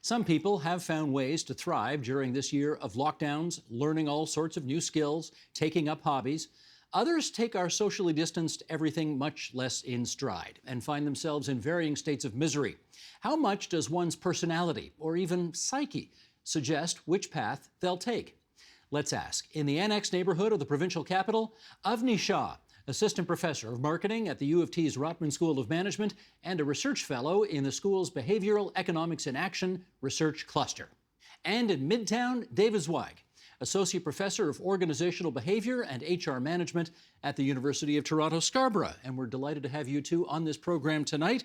Some people have found ways to thrive during this year of lockdowns, learning all sorts of new skills, taking up hobbies. Others take our socially distanced everything much less in stride and find themselves in varying states of misery. How much does one's personality or even psyche suggest which path they'll take? Let's ask. In the annex neighborhood of the provincial capital, Avni Shah, assistant professor of marketing at the U of T's Rotman School of Management and a research fellow in the school's Behavioral Economics in Action Research Cluster. And in Midtown, David Zweig, associate professor of organizational behavior and HR management at the University of Toronto, Scarborough. And we're delighted to have you two on this program tonight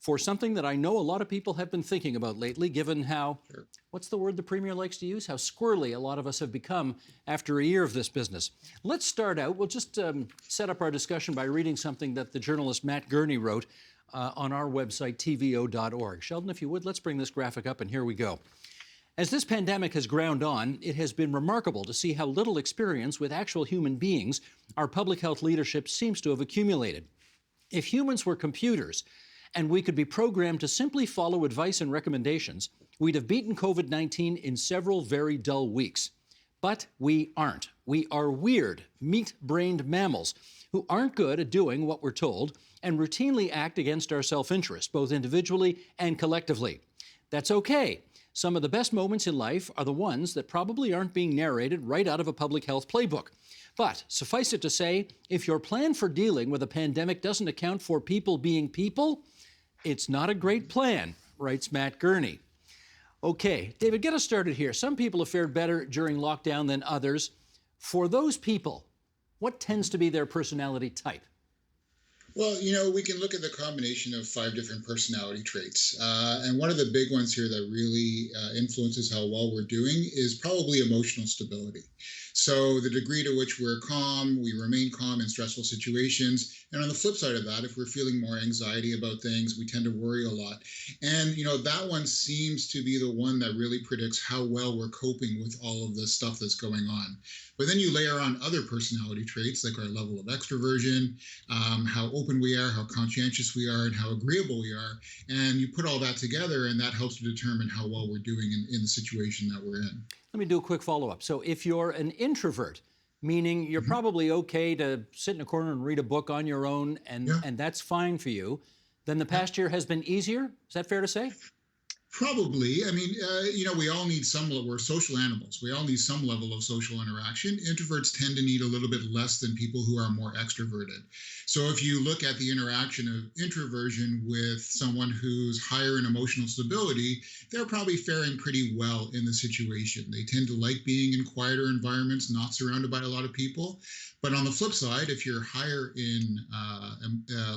for something that I know a lot of people have been thinking about lately, given how, what's the word the Premier likes to use? How squirrely a lot of us have become after a year of this business. Let's start out. We'll just set up our discussion by reading something that the journalist Matt Gurney wrote on our website, tvo.org. Sheldon, if you would, let's bring this graphic up, and here we go. As this pandemic has ground on, it has been remarkable to see how little experience with actual human beings our public health leadership seems to have accumulated. If humans were computers, and we could be programmed to simply follow advice and recommendations, we'd have beaten COVID-19 in several very dull weeks. But we aren't. We are weird, meat-brained mammals who aren't good at doing what we're told and routinely act against our self-interest, both individually and collectively. That's okay. Some of the best moments in life are the ones that probably aren't being narrated right out of a public health playbook. But suffice it to say, if your plan for dealing with a pandemic doesn't account for people being people, it's not a great plan, writes Matt Gurney. Okay, David, get us started here. Some people have fared better during lockdown than others. For those people, what tends to be their personality type? Well, we can look at the combination of 5 different personality traits. And one of the big ones here that really influences how well we're doing is probably emotional stability. So the degree to which we're calm, we remain calm in stressful situations. And on the flip side of that, if we're feeling more anxiety about things, we tend to worry a lot. And, that one seems to be the one that really predicts how well we're coping with all of the stuff that's going on. But then you layer on other personality traits like our level of extroversion, how open we are, how conscientious we are, and how agreeable we are. And you put all that together, and that helps to determine how well we're doing in the situation that we're in. Let me do a quick follow-up. So if you're an introvert, meaning you're probably okay to sit in a corner and read a book on your own, and that's fine for you, then the past year has been easier? Is that fair to say? Probably. I mean, we all need we're social animals. We all need some level of social interaction. Introverts tend to need a little bit less than people who are more extroverted. So if you look at the interaction of introversion with someone who's higher in emotional stability, they're probably faring pretty well in the situation. They tend to like being in quieter environments, not surrounded by a lot of people. But on the flip side, if you're higher in,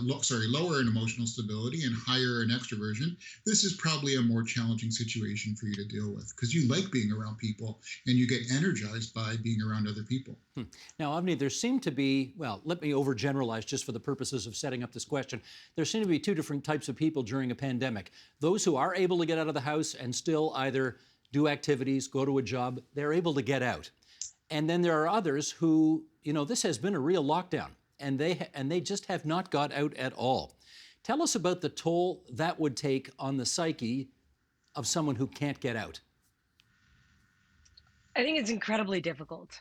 lower in emotional stability and higher in extroversion, this is probably a more challenging situation for you to deal with because you like being around people and you get energized by being around other people. Now, Avni, there seem to be, well, let me overgeneralize just for the purposes of setting up this question. There seem to be 2 different types of people during a pandemic. Those who are able to get out of the house and still either do activities, go to a job, they're able to get out. And then there are others who, this has been a real lockdown, and they just have not got out at all. Tell us about the toll that would take on the psyche of someone who can't get out. I think it's incredibly difficult.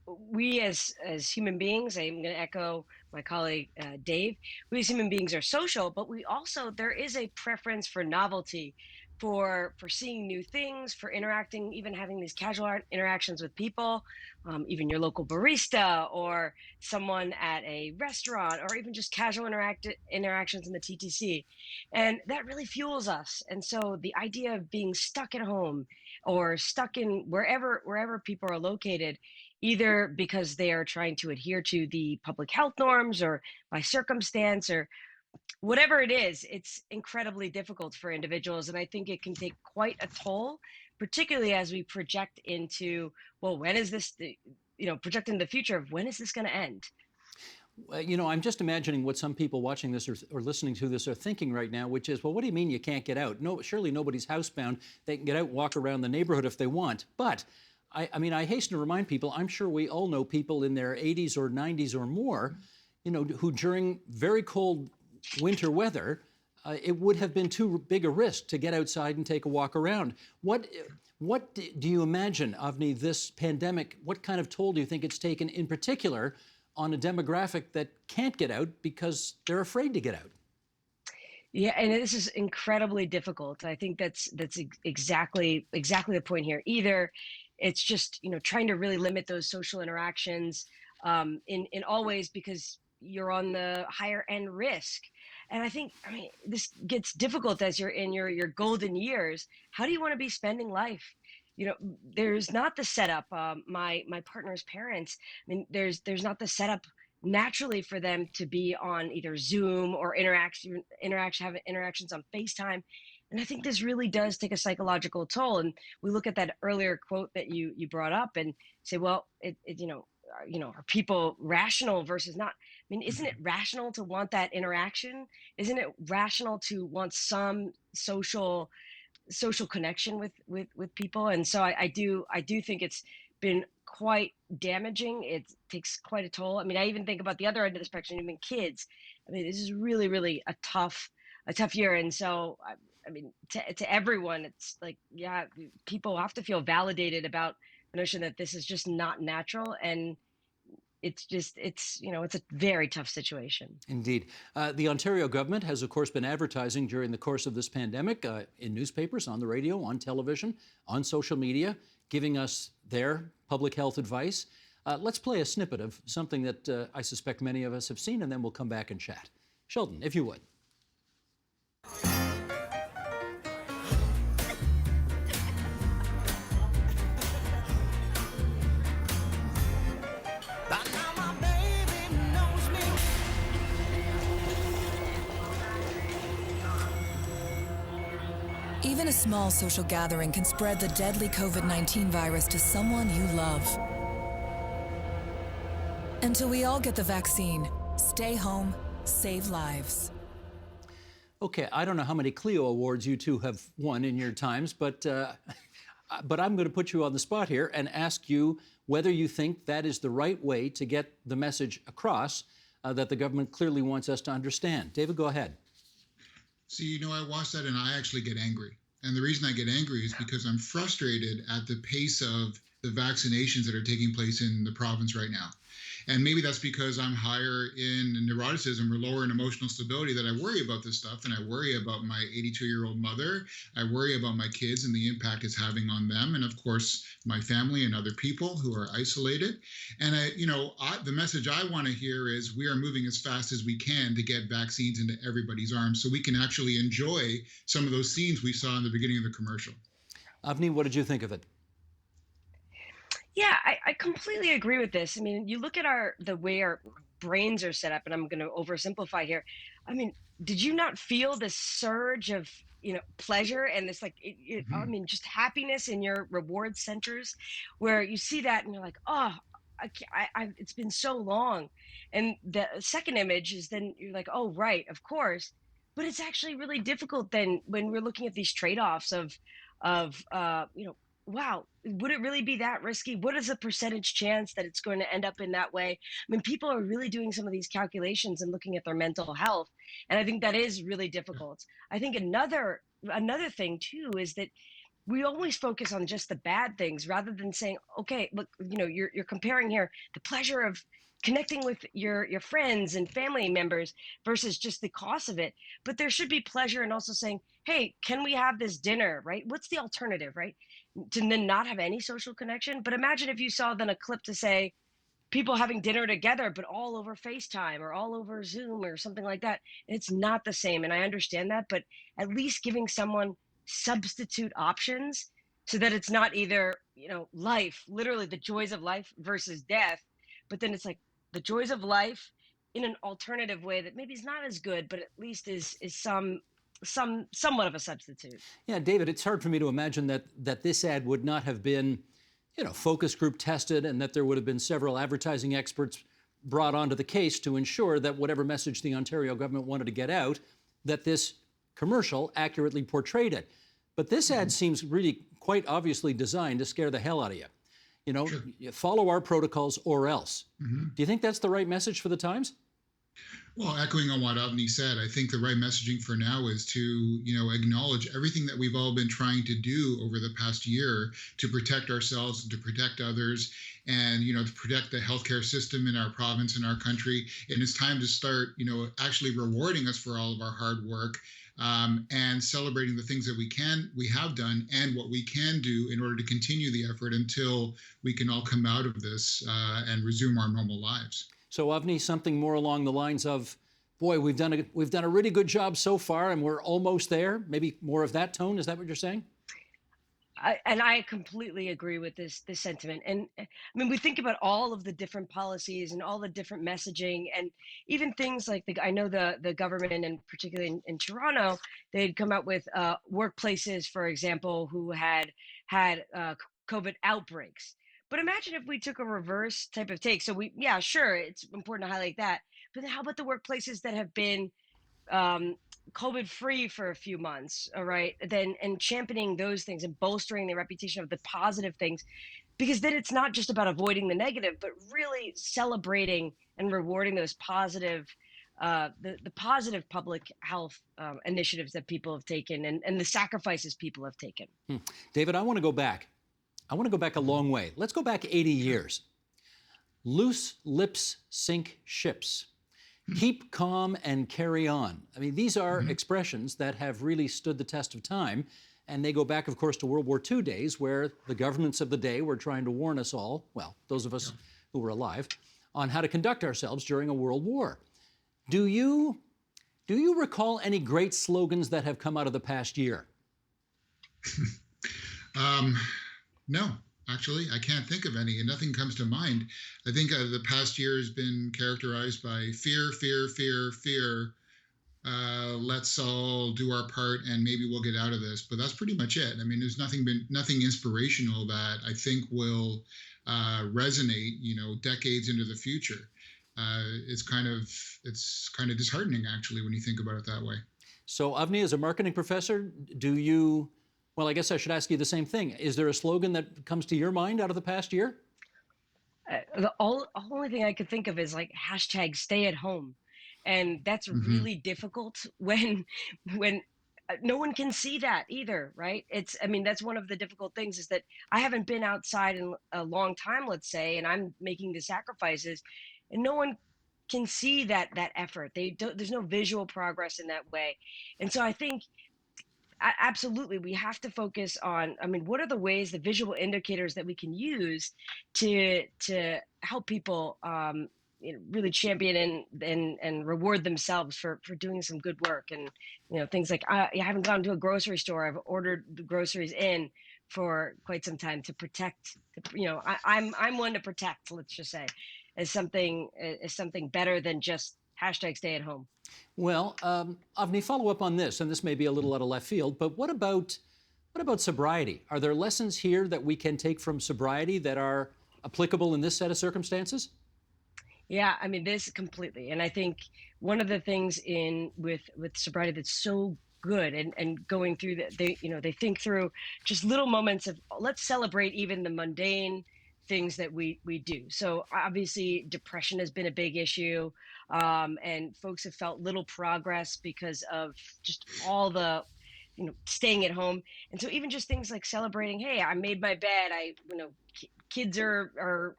We as human beings, I'm going to echo my colleague Dave, we as human beings are social, but there is a preference for novelty, for seeing new things, for interacting, even having these casual interactions with people, even your local barista or someone at a restaurant, or even just casual interactions in the TTC. And that really fuels us. And so the idea of being stuck at home or stuck in wherever people are located, either because they are trying to adhere to the public health norms or by circumstance or whatever it is, it's incredibly difficult for individuals. And I think it can take quite a toll, particularly as we project into, well, when is this, project into the future of when is this going to end? I'm just imagining what some people watching this or listening to this are thinking right now, which is, well, what do you mean you can't get out? No, surely nobody's housebound. They can get out, walk around the neighborhood if they want. But I hasten to remind people, I'm sure we all know people in their 80s or 90s or more, who during very cold winter weather it would have been too big a risk to get outside and take a walk around. What do you imagine, Avni, this pandemic, what kind of toll do you think it's taken in particular on a demographic that can't get out because they're afraid to get out? Yeah, and this is incredibly difficult. I think exactly the point here. Either it's just trying to really limit those social interactions in all ways because you're on the higher end risk. And I mean, this gets difficult as you're in your golden years. How do you want to be spending life? There's not the setup. My partner's parents. I mean, there's not the setup naturally for them to be on either Zoom or have interactions on FaceTime. And I think this really does take a psychological toll. And we look at that earlier quote that you brought up and say, well, are people rational versus not? I mean, isn't it rational to want that interaction? Isn't it rational to want some social connection with people? And so I do think it's been quite damaging. It takes quite a toll. I mean, I even think about the other end of the spectrum, even kids. I mean, this is really, really a tough year. And so, I mean, to everyone, it's like, yeah, people have to feel validated about the notion that this is just not natural. And it's a very tough situation. Indeed. The Ontario government has, of course, been advertising during the course of this pandemic in newspapers, on the radio, on television, on social media, giving us their public health advice. Let's play a snippet of something that I suspect many of us have seen, and then we'll come back and chat. Sheldon, if you would. Even a small social gathering can spread the deadly COVID-19 virus to someone you love. Until we all get the vaccine, stay home, save lives. Okay, I don't know how many Clio awards you two have won in your times, but I'm going to put you on the spot here and ask you whether you think that is the right way to get the message across that the government clearly wants us to understand. David, go ahead. See, I watch that and I actually get angry. And the reason I get angry is because I'm frustrated at the pace of the vaccinations that are taking place in the province right now. And maybe that's because I'm higher in neuroticism or lower in emotional stability that I worry about this stuff. And I worry about my 82-year-old mother. I worry about my kids and the impact it's having on them. And of course, my family and other people who are isolated. And the message I want to hear is we are moving as fast as we can to get vaccines into everybody's arms so we can actually enjoy some of those scenes we saw in the beginning of the commercial. Avni, what did you think of it? Yeah, I completely agree with this. I mean, you look at the way our brains are set up, and I'm going to oversimplify here. I mean, did you not feel this surge of pleasure and this I mean, just happiness in your reward centers, where you see that and you're like, oh, it's been so long. And the second image is then you're like, oh, right, of course. But it's actually really difficult then when we're looking at these trade-offs of wow, would it really be that risky? What is the percentage chance that it's going to end up in that way? I mean, people are really doing some of these calculations and looking at their mental health. And I think that is really difficult. I think another thing too is that we always focus on just the bad things rather than saying, okay, look, you're comparing here the pleasure of connecting with your friends and family members versus just the cost of it. But there should be pleasure in also saying, hey, can we have this dinner, right? What's the alternative, right? To then not have any social connection. But imagine if you saw then a clip to say people having dinner together, but all over FaceTime or all over Zoom or something like that. It's not the same. And I understand that, but at least giving someone substitute options so that it's not either, life, literally the joys of life versus death, but then it's like the joys of life in an alternative way that maybe is not as good, but at least is somewhat of a substitute. Yeah, David, it's hard for me to imagine that this ad would not have been, focus group tested and that there would have been several advertising experts brought onto the case to ensure that whatever message the Ontario government wanted to get out, that this commercial accurately portrayed it. But this ad seems really quite obviously designed to scare the hell out of you. You follow our protocols or else. Do you think that's the right message for the times? Well, echoing on what Avni said, I think the right messaging for now is to, acknowledge everything that we've all been trying to do over the past year to protect ourselves and to protect others and, to protect the healthcare system in our province and our country. And it's time to start, actually rewarding us for all of our hard work. And celebrating the things that we have done, and what we can do in order to continue the effort until we can all come out of this and resume our normal lives. So, Avni, something more along the lines of, boy, we've done a really good job so far, and we're almost there. Maybe more of that tone. Is that what you're saying? I completely agree with this sentiment. And I mean, we think about all of the different policies and all the different messaging, and even things like I know the government, and particularly in Toronto, they'd come out with workplaces, for example, who had COVID outbreaks. But imagine if we took a reverse type of take. So yeah, sure, it's important to highlight that. But then how about the workplaces that have been um, COVID free for a few months, all right, then and championing those things and bolstering the reputation of the positive things, because then it's not just about avoiding the negative, but really celebrating and rewarding those positive, the positive public health initiatives that people have taken, and the sacrifices people have taken. David, I want to go back. I want to go back a long way. Let's go back 80 years. Loose lips sink ships. Keep calm and carry on. I mean, these are expressions that have really stood the test of time. And they go back, of course, to World War II days, where the governments of the day were trying to warn us all, well, those of us who were alive, on how to conduct ourselves during a world war. Do you recall any great slogans that have come out of the past year? No, actually, I can't think of any, and nothing comes to mind. I think the past year has been characterized by fear, fear, fear, fear. Let's all do our part, and maybe we'll get out of this. But that's pretty much it. I mean, there's nothing inspirational that I think will resonate, decades into the future. It's kind of disheartening, actually, when you think about it that way. So, Avni, as a marketing professor, well, I guess I should ask you the same thing. Is there a slogan that comes to your mind out of the past year? The only thing I could think of is like hashtag stay at home. And that's really difficult when no one can see that either, right? I mean, that's one of the difficult things, is that I haven't been outside in a long time, let's say, and I'm making the sacrifices, and no one can see that effort. There's no visual progress in that way. And so I think absolutely we have to focus on, I mean, what are the ways, the visual indicators that we can use to help people really champion and reward themselves for doing some good work. And things like, I haven't gone to a grocery store, I've ordered the groceries in for quite some time to protect, I'm one to protect, let's just say, as something better than just hashtag stay at home. Well, Avni, follow up on this, and this may be a little out of left field, but what about sobriety? Are there lessons here that we can take from sobriety that are applicable in this set of circumstances? Yeah, I mean, this completely. And I think one of the things with sobriety that's so good, and going through that, they think through just little moments of, let's celebrate even the mundane things that we do. So obviously depression has been a big issue, and folks have felt little progress because of just all the staying at home. And so even just things like celebrating, hey, I made my bed, kids are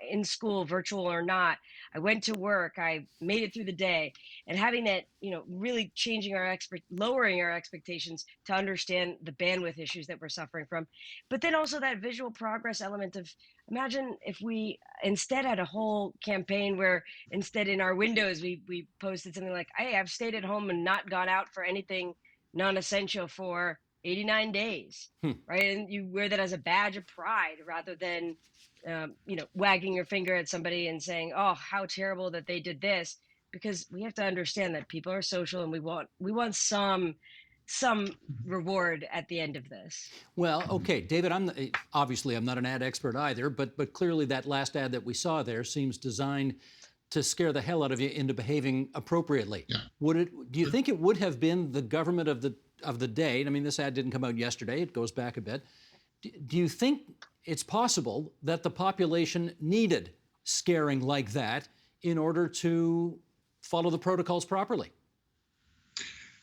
in school, virtual or not, I went to work, I made it through the day, and having that, really changing lowering our expectations to understand the bandwidth issues that we're suffering from. But then also that visual progress element of, imagine if we instead had a whole campaign where instead in our windows we posted something like, hey, I've stayed at home and not gone out for anything non-essential for 89 days, right? And you wear that as a badge of pride, rather than, wagging your finger at somebody and saying, oh, how terrible that they did this. Because we have to understand that people are social, and we want some reward at the end of this. Well, okay, David, obviously I'm not an ad expert either, but clearly that last ad that we saw there seems designed to scare the hell out of you into behaving appropriately. Yeah. Do you think it would have been the government of the day? I mean, this ad didn't come out yesterday, it goes back a bit. Do you think it's possible that the population needed scaring like that in order to follow the protocols properly?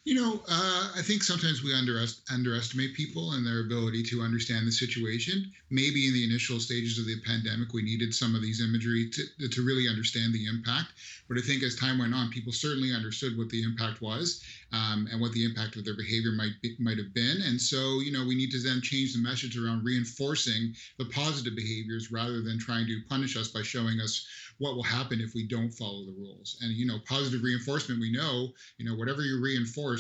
I think sometimes we underestimate people and their ability to understand the situation. Maybe in the initial stages of the pandemic, we needed some of these imagery to really understand the impact. But I think as time went on, people certainly understood what the impact was, and what the impact of their behavior might have been. And so, we need to then change the message around reinforcing the positive behaviors rather than trying to punish us by showing us what will happen if we don't follow the rules. And positive reinforcement, we know, whatever you reinforce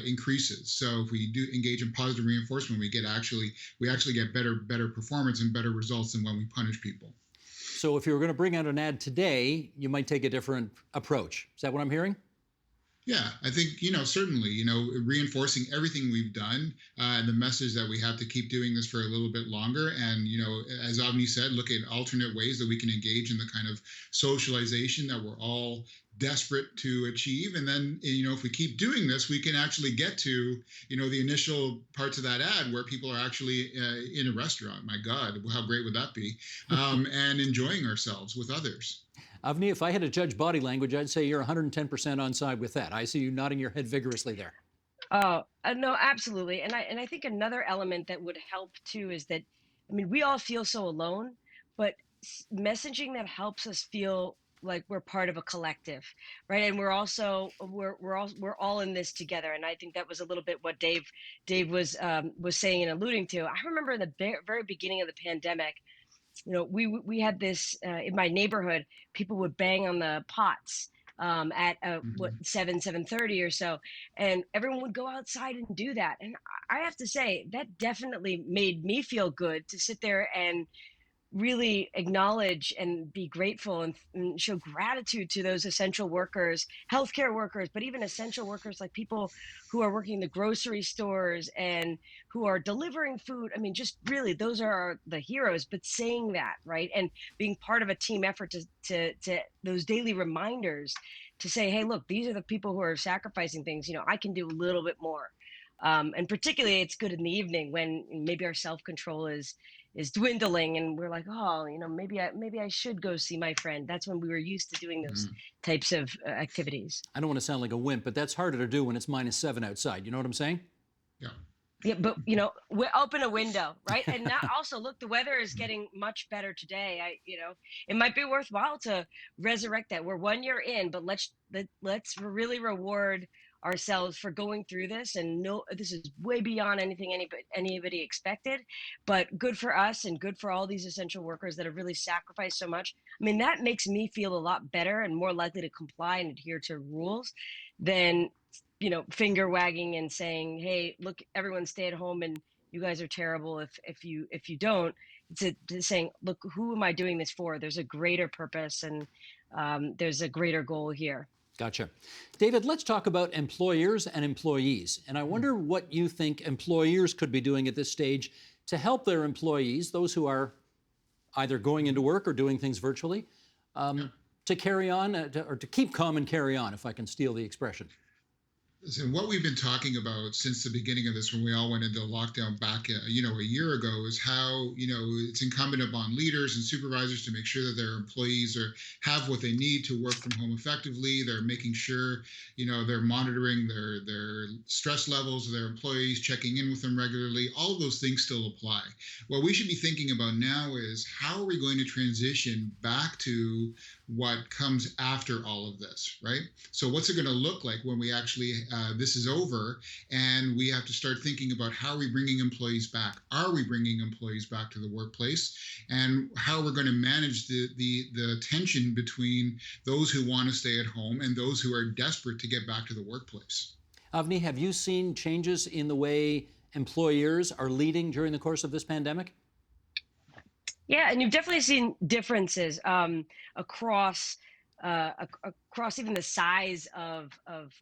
increases. So if we do engage in positive reinforcement, we actually get better performance and better results than when we punish people. So if you were going to bring out an ad today, you might take a different approach. Is that what I'm hearing? Yeah, I think, certainly, reinforcing everything we've done, and the message that we have to keep doing this for a little bit longer. And, as Avni said, look at alternate ways that we can engage in the kind of socialization that we're all desperate to achieve. And then, if we keep doing this, we can actually get to, the initial parts of that ad where people are actually in a restaurant. My God, how great would that be? And enjoying ourselves with others. Avni, if I had to judge body language, I'd say you're 110% on side with that. I see you nodding your head vigorously there. Oh, no, absolutely. And I think another element that would help too is that, we all feel so alone, but messaging that helps us feel like we're part of a collective, right? And we're all in this together. And I think that was a little bit what Dave was saying and alluding to. I remember in the very beginning of the pandemic, we had this in my neighborhood. People would bang on the pots at 7:30 or so, and everyone would go outside and do that. And I have to say that definitely made me feel good to sit there and really acknowledge and be grateful and show gratitude to those essential workers, healthcare workers, but even essential workers like people who are working in the grocery stores and who are delivering food. Just really, those are the heroes. But saying that, right, and being part of a team effort to those daily reminders to say, hey, look, these are the people who are sacrificing things. I can do a little bit more. And particularly, it's good in the evening when maybe our self-control is dwindling and we're like, oh, maybe I should go see my friend. That's when we were used to doing those types of activities. I don't want to sound like a wimp, but that's harder to do when it's -7 outside. You know what I'm saying? Yeah. Yeah, but we open a window, right? And now also, look, the weather is getting much better today. It might be worthwhile to resurrect that. We're 1 year in, but let's really reward ourselves for going through this. And no, this is way beyond anything anybody expected, but good for us and good for all these essential workers that have really sacrificed so much. That makes me feel a lot better and more likely to comply and adhere to rules than finger wagging and saying, hey, look, everyone stay at home and you guys are terrible if you don't. It's saying, look, who am I doing this for? There's a greater purpose and there's a greater goal here. Gotcha. David, let's talk about employers and employees. And I wonder what you think employers could be doing at this stage to help their employees, those who are either going into work or doing things virtually, to carry on, or to keep calm and carry on, if I can steal the expression. So what we've been talking about since the beginning of this, when we all went into lockdown back, a year ago, is how, it's incumbent upon leaders and supervisors to make sure that their employees have what they need to work from home effectively. They're making sure, they're monitoring their stress levels of their employees, checking in with them regularly. All of those things still apply. What we should be thinking about now is how are we going to transition back to what comes after all of this, right? So what's it going to look like when we actually this is over and we have to start thinking about how are we bringing employees back? Are we bringing employees back to the workplace? And how we're going to manage the tension between those who want to stay at home and those who are desperate to get back to the workplace. Avni, have you seen changes in the way employers are leading during the course of this pandemic? Yeah, and you've definitely seen differences across even the size of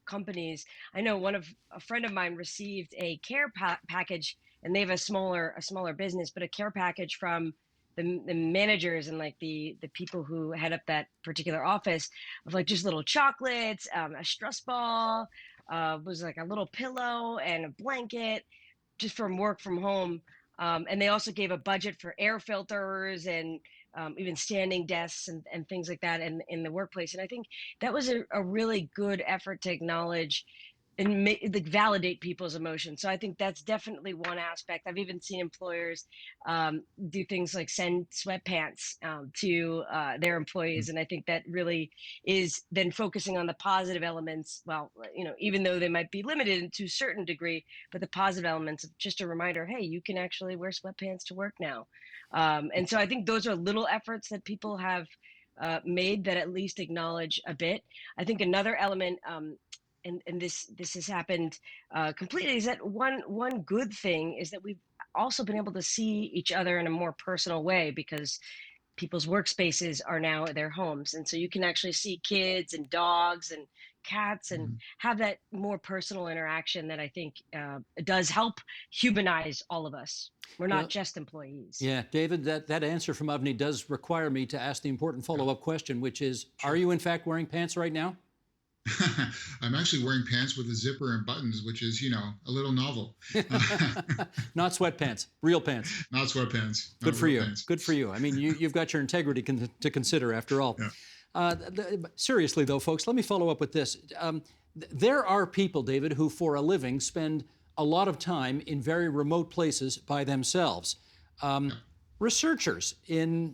companies. I know a friend of mine received a care package, and they have a smaller business, but a care package from the managers and like the people who head up that particular office of like just little chocolates, a stress ball, was like a little pillow and a blanket, just from work from home. And they also gave a budget for air filters and even standing desks and things like that in the workplace. And I think that was a really good effort to acknowledge and like validate people's emotions. So I think that's definitely one aspect. I've even seen employers do things like send sweatpants to their employees, and I think that really is then focusing on the positive elements. Well, even though they might be limited to a certain degree, but the positive elements of just a reminder, hey, you can actually wear sweatpants to work now. And so I think those are little efforts that people have made that at least acknowledge a bit. I think another element. And this has happened completely, is that one good thing is that we've also been able to see each other in a more personal way, because people's workspaces are now at their homes, and so you can actually see kids and dogs and cats and have that more personal interaction that I think does help humanize all of us. We're not just employees. Yeah, David, that answer from Avni does require me to ask the important follow-up question, which is, are you in fact wearing pants right now? I'm actually wearing pants with a zipper and buttons, which is, a little novel. Not sweatpants, real pants. Not sweatpants. Good for you. Pants. Good for you. I mean, you've got your integrity to consider, after all. Yeah. Seriously, though, folks, let me follow up with this. There are people, David, who for a living spend a lot of time in very remote places by themselves. Researchers in,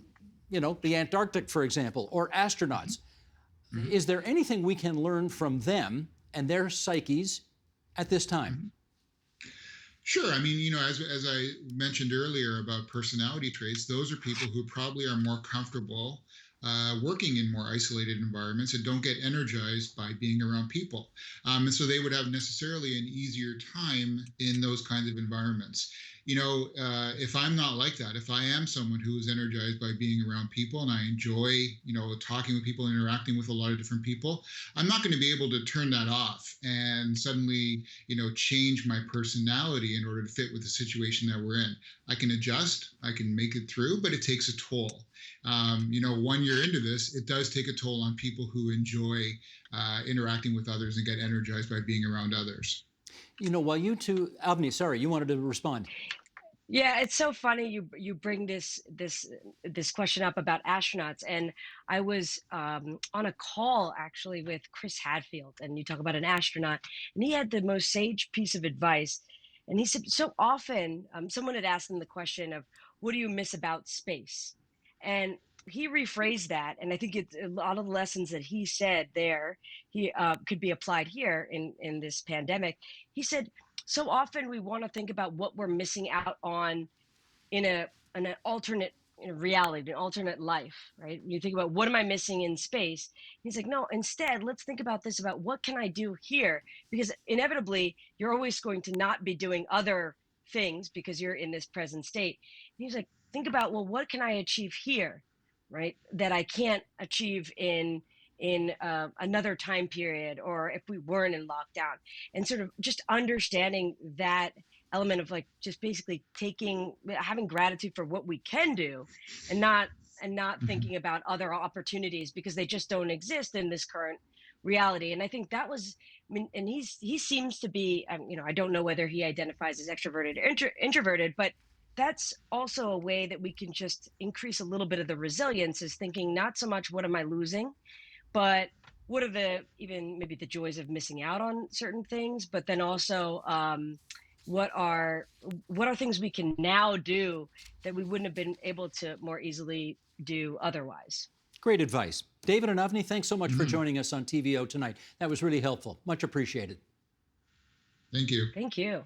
the Antarctic, for example, or astronauts. Is there anything we can learn from them and their psyches at this time? Sure. I mean, as I mentioned earlier about personality traits, those are people who probably are more comfortable working in more isolated environments and don't get energized by being around people. And so they would have necessarily an easier time in those kinds of environments. If I'm not like that, if I am someone who is energized by being around people and I enjoy, talking with people, interacting with a lot of different people, I'm not going to be able to turn that off and suddenly, change my personality in order to fit with the situation that we're in. I can adjust, I can make it through, but it takes a toll. 1 year into this, it does take a toll on people who enjoy interacting with others and get energized by being around others. While you two, Avni, sorry, you wanted to respond. Yeah, it's so funny you bring this question up about astronauts, and I was on a call actually with Chris Hadfield, and you talk about an astronaut, and he had the most sage piece of advice, and he said so often someone had asked him the question of, what do you miss about space? And he rephrased that, and I think it's a lot of the lessons that he said there he could be applied here in this pandemic. He said, so often we want to think about what we're missing out on in an alternate reality, an alternate life, right? You think about, what am I missing in space? He's like, no, instead, let's think about this, about what can I do here? Because inevitably, you're always going to not be doing other things because you're in this present state. And he's like, think about, well, what can I achieve here, right? That I can't achieve in another time period, or if we weren't in lockdown, and sort of just understanding that element of like just basically having gratitude for what we can do, and not thinking about other opportunities because they just don't exist in this current reality. And I think that was, and he seems to be, I don't know whether he identifies as extroverted or introverted, but that's also a way that we can just increase a little bit of the resilience, is thinking not so much what am I losing, but what are even maybe the joys of missing out on certain things, but then also what are things we can now do that we wouldn't have been able to more easily do otherwise. Great advice. David and Avni, thanks so much for joining us on TVO tonight. That was really helpful. Much appreciated. Thank you. Thank you.